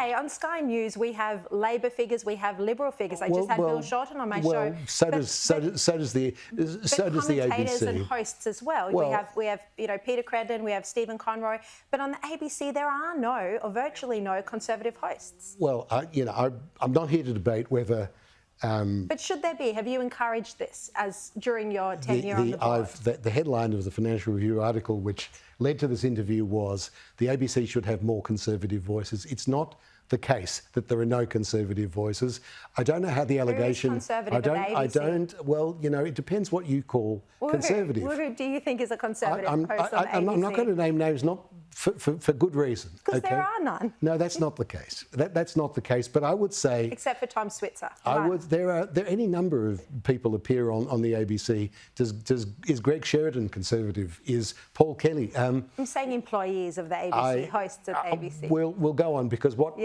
Hey, on Sky News, we have Labor figures, we have Liberal figures. I just had Bill Shorten on my show. So does the commentators ABC and hosts as well. We have Peter Credden, we have Stephen Conroy, but on the ABC there are no or virtually no Conservative hosts. Well, I'm not here to debate whether. But should there be? Have you encouraged this as during your tenure on the board? The headline of the Financial Review article which led to this interview was the ABC should have more Conservative voices. It's not the case that there are no Conservative voices. I don't know how the allegation. Who is Conservative at the ABC? Well, it depends what you call Conservative. Who do you think is a Conservative host on the ABC? I'm not going to name names, not for good reason. Because there are none. No, that's not the case. That's not the case. But I would say, except for Tom Switzer. There are any number of people appear on the ABC. Is Greg Sheridan Conservative? Is Paul Kelly? I'm saying employees of the ABC, hosts at the ABC. We'll go on because what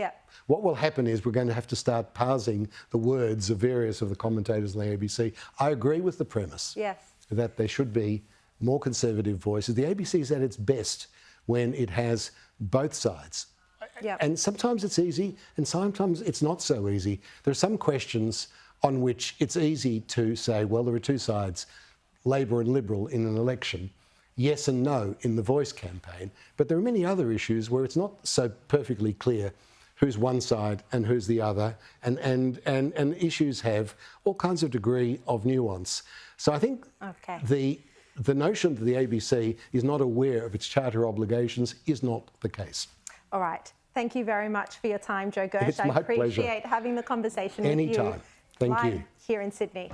will happen is we're going to have to start parsing the words of various of the commentators on the ABC. I agree with the premise that there should be more Conservative voices. The ABC is at its best when it has both sides. And sometimes it's easy and sometimes it's not so easy. There are some questions on which it's easy to say, well, there are two sides, Labor and Liberal in an election, yes and no in the Voice campaign. But there are many other issues where it's not so perfectly clear who's one side and who's the other, and issues have all kinds of degree of nuance. So I think the notion that the ABC is not aware of its charter obligations is not the case. All right. Thank you very much for your time, Joe Gersh. It's my pleasure. I appreciate having the conversation Anytime. with you. Thank you. Here in Sydney.